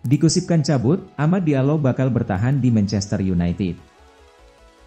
Digosipkan cabut, Amad Diallo bakal bertahan di Manchester United.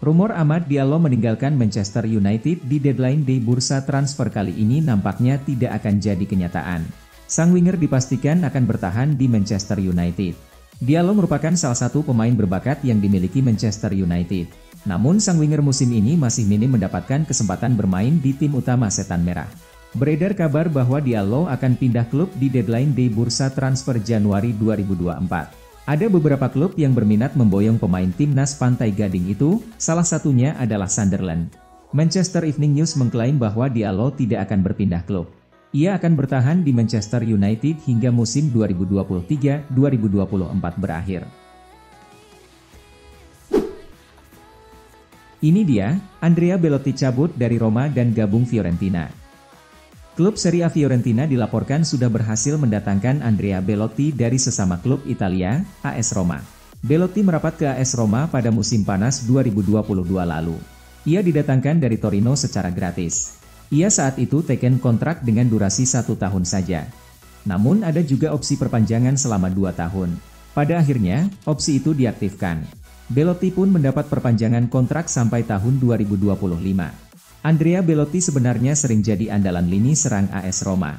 Rumor Amad Diallo meninggalkan Manchester United di deadline day bursa transfer kali ini nampaknya tidak akan jadi kenyataan. Sang winger dipastikan akan bertahan di Manchester United. Diallo merupakan salah satu pemain berbakat yang dimiliki Manchester United. Namun sang winger musim ini masih minim mendapatkan kesempatan bermain di tim utama Setan Merah. Beredar kabar bahwa Diallo akan pindah klub di deadline day bursa transfer Januari 2024. Ada beberapa klub yang berminat memboyong pemain timnas Pantai Gading itu, salah satunya adalah Sunderland. Manchester Evening News mengklaim bahwa Diallo tidak akan berpindah klub. Ia akan bertahan di Manchester United hingga musim 2023-2024 berakhir. Ini dia, Andrea Belotti cabut dari Roma dan gabung Fiorentina. Klub Serie A Fiorentina dilaporkan sudah berhasil mendatangkan Andrea Belotti dari sesama klub Italia, AS Roma. Belotti merapat ke AS Roma pada musim panas 2022 lalu. Ia didatangkan dari Torino secara gratis. Ia saat itu teken kontrak dengan durasi 1 tahun saja. Namun ada juga opsi perpanjangan selama 2 tahun. Pada akhirnya, opsi itu diaktifkan. Belotti pun mendapat perpanjangan kontrak sampai tahun 2025. Andrea Belotti sebenarnya sering jadi andalan lini serang AS Roma.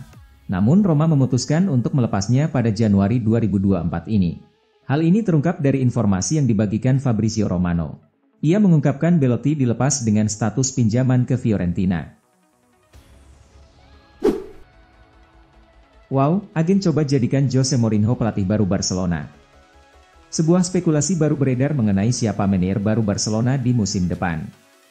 Namun Roma memutuskan untuk melepasnya pada Januari 2024 ini. Hal ini terungkap dari informasi yang dibagikan Fabrizio Romano. Ia mengungkapkan Belotti dilepas dengan status pinjaman ke Fiorentina. Wow, agen coba jadikan Jose Mourinho pelatih baru Barcelona. Sebuah spekulasi baru beredar mengenai siapa manajer baru Barcelona di musim depan.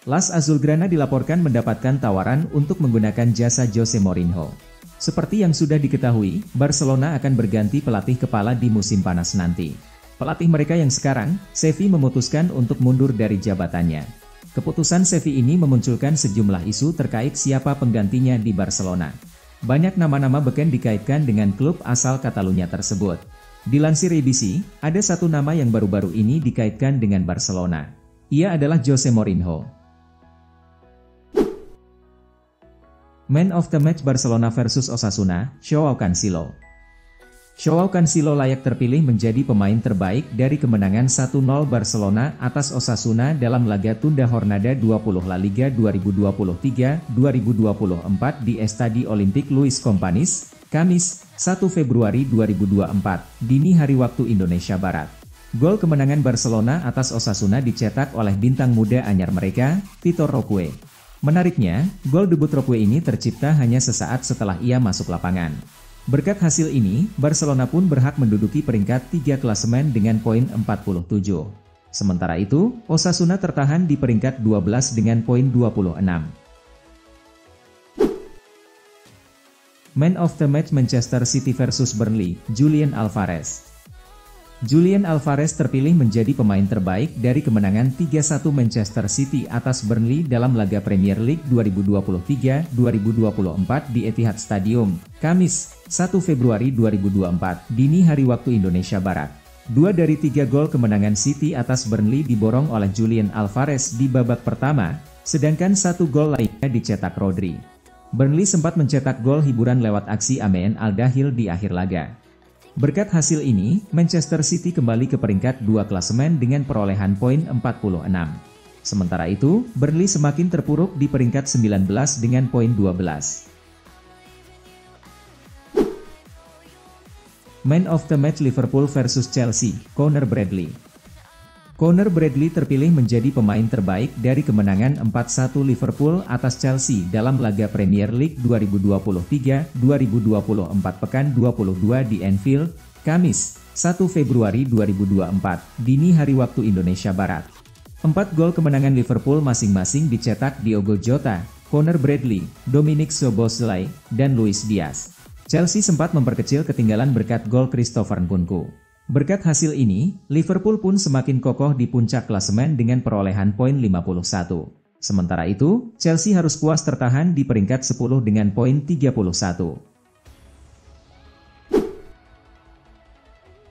Las Azulgrana dilaporkan mendapatkan tawaran untuk menggunakan jasa Jose Mourinho. Seperti yang sudah diketahui, Barcelona akan berganti pelatih kepala di musim panas nanti. Pelatih mereka yang sekarang, Xavi memutuskan untuk mundur dari jabatannya. Keputusan Xavi ini memunculkan sejumlah isu terkait siapa penggantinya di Barcelona. Banyak nama-nama beken dikaitkan dengan klub asal Catalunya tersebut. Dilansir ABC, ada satu nama yang baru-baru ini dikaitkan dengan Barcelona. Ia adalah Jose Mourinho. Man of the Match Barcelona versus Osasuna, Joao Cancelo. Joao Cancelo layak terpilih menjadi pemain terbaik dari kemenangan 1-0 Barcelona atas Osasuna dalam laga tunda Jornada 20 La Liga 2023-2024 di Estadi Olympic Luis Companys, Kamis, 1 Februari 2024, dini hari waktu Indonesia Barat. Gol kemenangan Barcelona atas Osasuna dicetak oleh bintang muda anyar mereka, Vitor Roque. Menariknya, gol debut Roque ini tercipta hanya sesaat setelah ia masuk lapangan. Berkat hasil ini, Barcelona pun berhak menduduki peringkat 3 klasemen dengan poin 47. Sementara itu, Osasuna tertahan di peringkat 12 dengan poin 26. Man of the Match Manchester City versus Burnley, Julian Alvarez. Julian Alvarez terpilih menjadi pemain terbaik dari kemenangan 3-1 Manchester City atas Burnley dalam laga Premier League 2023-2024 di Etihad Stadium, Kamis, 1 Februari 2024, dini hari waktu Indonesia Barat. 2 dari 3 gol kemenangan City atas Burnley diborong oleh Julian Alvarez di babak pertama, sedangkan 1 gol lainnya dicetak Rodri. Burnley sempat mencetak gol hiburan lewat aksi Ameen Al-Dahil di akhir laga. Berkat hasil ini, Manchester City kembali ke peringkat 2 klasemen dengan perolehan poin 46. Sementara itu, Burnley semakin terpuruk di peringkat 19 dengan poin 12. Man of the Match Liverpool versus Chelsea, Conor Bradley. Conor Bradley terpilih menjadi pemain terbaik dari kemenangan 4-1 Liverpool atas Chelsea dalam laga Premier League 2023-2024 pekan 22 di Anfield, Kamis, 1 Februari 2024, dini hari waktu Indonesia Barat. 4 gol kemenangan Liverpool masing-masing dicetak Diogo Jota, Conor Bradley, Dominic Szoboszlai, dan Luis Diaz. Chelsea sempat memperkecil ketinggalan berkat gol Christopher Nkunku. Berkat hasil ini, Liverpool pun semakin kokoh di puncak klasemen dengan perolehan poin 51. Sementara itu, Chelsea harus puas tertahan di peringkat 10 dengan poin 31.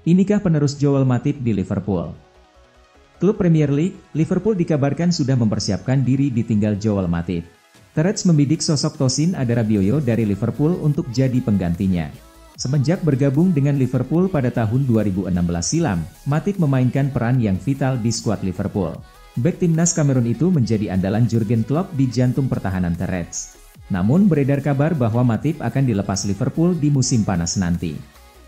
Inikah penerus Joel Matip di Liverpool? Klub Premier League, Liverpool dikabarkan sudah mempersiapkan diri ditinggal Joel Matip. Terets membidik sosok Tosin Adarabioyo dari Liverpool untuk jadi penggantinya. Semenjak bergabung dengan Liverpool pada tahun 2016 silam, Matip memainkan peran yang vital di skuad Liverpool. Bek timnas Kamerun itu menjadi andalan Jurgen Klopp di jantung pertahanan The Reds. Namun beredar kabar bahwa Matip akan dilepas Liverpool di musim panas nanti.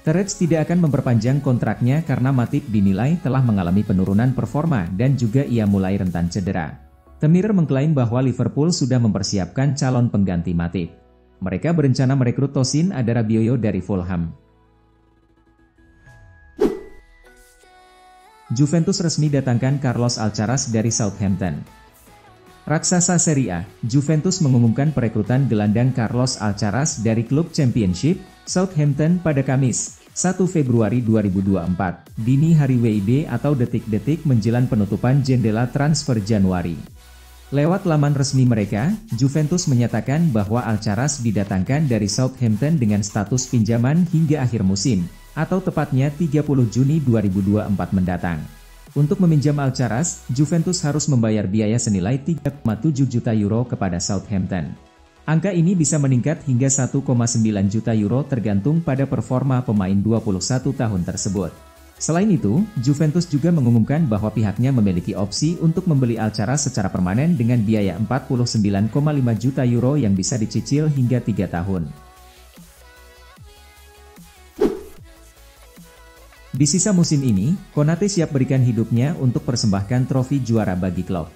The Reds tidak akan memperpanjang kontraknya karena Matip dinilai telah mengalami penurunan performa dan juga ia mulai rentan cedera. The Mirror mengklaim bahwa Liverpool sudah mempersiapkan calon pengganti Matip. Mereka berencana merekrut Tosin Adarabioyo dari Fulham. Juventus resmi datangkan Carlos Alcaraz dari Southampton. Raksasa Serie A, Juventus mengumumkan perekrutan gelandang Carlos Alcaraz dari klub Championship, Southampton pada Kamis, 1 Februari 2024, dini hari WIB atau detik-detik menjelang penutupan jendela transfer Januari. Lewat laman resmi mereka, Juventus menyatakan bahwa Alcaraz didatangkan dari Southampton dengan status pinjaman hingga akhir musim, atau tepatnya 30 Juni 2024 mendatang. Untuk meminjam Alcaraz, Juventus harus membayar biaya senilai 3,7 juta euro kepada Southampton. Angka ini bisa meningkat hingga 1,9 juta euro tergantung pada performa pemain 21 tahun tersebut. Selain itu, Juventus juga mengumumkan bahwa pihaknya memiliki opsi untuk membeli Alcaraz secara permanen dengan biaya 49,5 juta euro yang bisa dicicil hingga 3 tahun. Di sisa musim ini, Konate siap berikan hidupnya untuk persembahkan trofi juara bagi klub.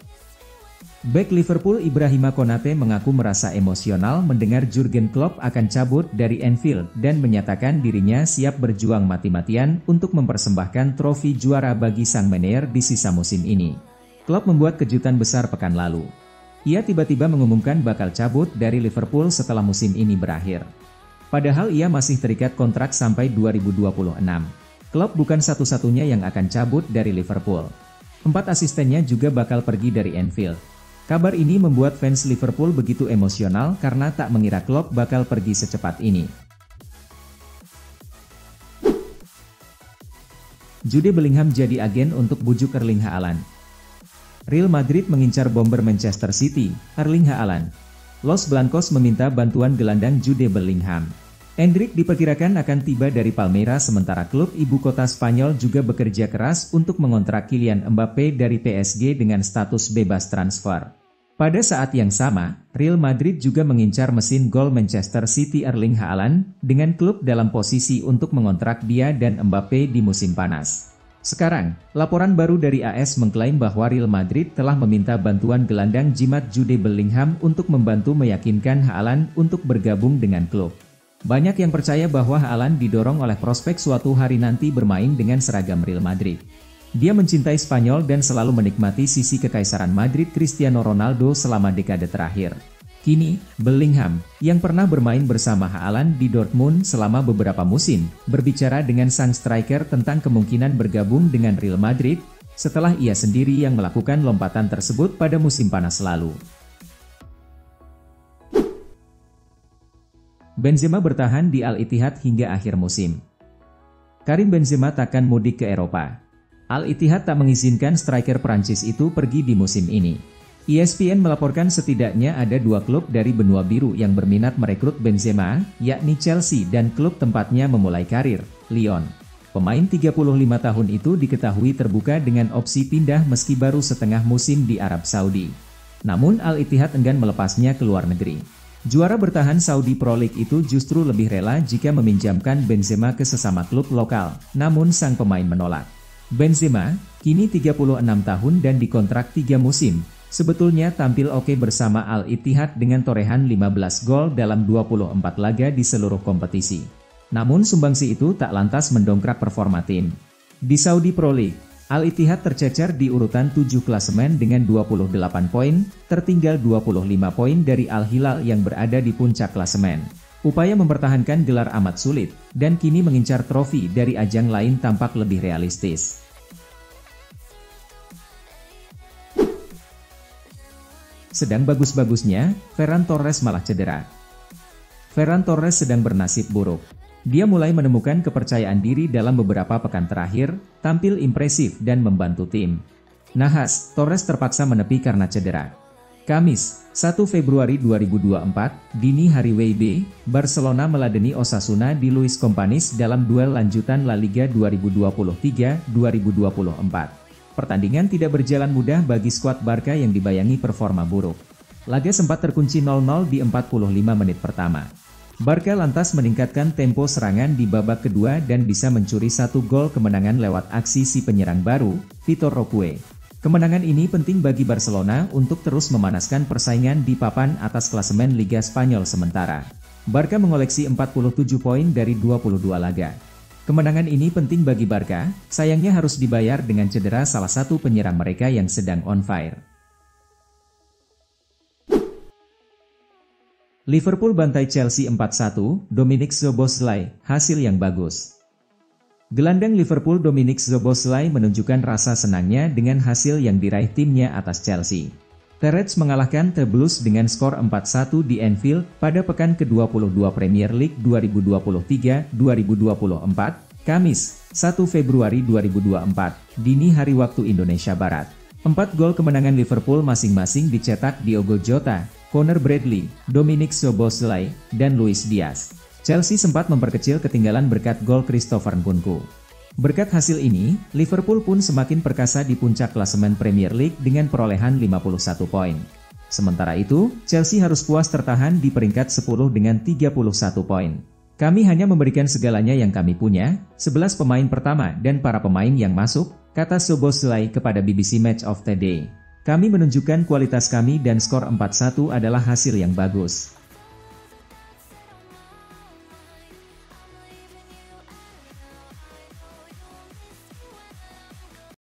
Bek Liverpool Ibrahima Konate mengaku merasa emosional mendengar Jurgen Klopp akan cabut dari Anfield dan menyatakan dirinya siap berjuang mati-matian untuk mempersembahkan trofi juara bagi sang manajer di sisa musim ini. Klopp membuat kejutan besar pekan lalu. Ia tiba-tiba mengumumkan bakal cabut dari Liverpool setelah musim ini berakhir. Padahal ia masih terikat kontrak sampai 2026. Klopp bukan satu-satunya yang akan cabut dari Liverpool. 4 asistennya juga bakal pergi dari Anfield. Kabar ini membuat fans Liverpool begitu emosional karena tak mengira Klopp bakal pergi secepat ini. Jude Bellingham jadi agen untuk bujuk Erling Haaland. Real Madrid mengincar bomber Manchester City, Erling Haaland. Los Blancos meminta bantuan gelandang Jude Bellingham. Endrick diperkirakan akan tiba dari Palmeiras sementara klub ibu kota Spanyol juga bekerja keras untuk mengontrak Kylian Mbappe dari PSG dengan status bebas transfer. Pada saat yang sama, Real Madrid juga mengincar mesin gol Manchester City Erling Haaland dengan klub dalam posisi untuk mengontrak dia dan Mbappe di musim panas. Sekarang, laporan baru dari AS mengklaim bahwa Real Madrid telah meminta bantuan gelandang jimat Jude Bellingham untuk membantu meyakinkan Haaland untuk bergabung dengan klub. Banyak yang percaya bahwa Haaland didorong oleh prospek suatu hari nanti bermain dengan seragam Real Madrid. Dia mencintai Spanyol dan selalu menikmati sisi kekaisaran Madrid Cristiano Ronaldo selama dekade terakhir. Kini, Bellingham, yang pernah bermain bersama Haaland di Dortmund selama beberapa musim, berbicara dengan sang striker tentang kemungkinan bergabung dengan Real Madrid, setelah ia sendiri yang melakukan lompatan tersebut pada musim panas lalu. Benzema bertahan di Al-Ittihad hingga akhir musim. Karim Benzema takkan mudik ke Eropa. Al-Ittihad tak mengizinkan striker Prancis itu pergi di musim ini. ESPN melaporkan setidaknya ada 2 klub dari benua biru yang berminat merekrut Benzema, yakni Chelsea dan klub tempatnya memulai karir, Lyon. Pemain 35 tahun itu diketahui terbuka dengan opsi pindah meski baru setengah musim di Arab Saudi. Namun Al-Ittihad enggan melepasnya ke luar negeri. Juara bertahan Saudi Pro League itu justru lebih rela jika meminjamkan Benzema ke sesama klub lokal, namun sang pemain menolak. Benzema, kini 36 tahun dan dikontrak 3 musim, sebetulnya tampil oke bersama Al-Ittihad dengan torehan 15 gol dalam 24 laga di seluruh kompetisi. Namun sumbangsi itu tak lantas mendongkrak performa tim. Di Saudi Pro League, Al-Ittihad tercecer di urutan 7 klasemen dengan 28 poin, tertinggal 25 poin dari Al-Hilal yang berada di puncak klasemen. Upaya mempertahankan gelar amat sulit, dan kini mengincar trofi dari ajang lain tampak lebih realistis. Sedang bagus-bagusnya, Ferran Torres malah cedera. Ferran Torres sedang bernasib buruk. Dia mulai menemukan kepercayaan diri dalam beberapa pekan terakhir, tampil impresif dan membantu tim. Nahas, Torres terpaksa menepi karena cedera. Kamis, 1 Februari 2024, dini hari WIB, Barcelona meladeni Osasuna di Luis Companys dalam duel lanjutan La Liga 2023-2024. Pertandingan tidak berjalan mudah bagi skuad Barca yang dibayangi performa buruk. Laga sempat terkunci 0-0 di 45 menit pertama. Barca lantas meningkatkan tempo serangan di babak kedua dan bisa mencuri 1 gol kemenangan lewat aksi si penyerang baru, Vitor Roque. Kemenangan ini penting bagi Barcelona untuk terus memanaskan persaingan di papan atas klasemen Liga Spanyol sementara. Barca mengoleksi 47 poin dari 22 laga. Kemenangan ini penting bagi Barca, sayangnya harus dibayar dengan cedera salah satu penyerang mereka yang sedang on fire. Liverpool bantai Chelsea 4-1, Dominik Szoboszlai, hasil yang bagus. Gelandang Liverpool Dominik Szoboszlai menunjukkan rasa senangnya dengan hasil yang diraih timnya atas Chelsea. The Reds mengalahkan The Blues dengan skor 4-1 di Anfield pada pekan ke-22 Premier League 2023-2024, Kamis, 1 Februari 2024, dini hari waktu Indonesia Barat. 4 gol kemenangan Liverpool masing-masing dicetak Diogo Jota, Conor Bradley, Dominik Szoboszlai, dan Luis Diaz. Chelsea sempat memperkecil ketinggalan berkat gol Christopher Nkunku. Berkat hasil ini, Liverpool pun semakin perkasa di puncak klasemen Premier League dengan perolehan 51 poin. Sementara itu, Chelsea harus puas tertahan di peringkat 10 dengan 31 poin. Kami hanya memberikan segalanya yang kami punya, 11 pemain pertama dan para pemain yang masuk, kata Szoboszlai kepada BBC Match of the Day. Kami menunjukkan kualitas kami dan skor 4-1 adalah hasil yang bagus.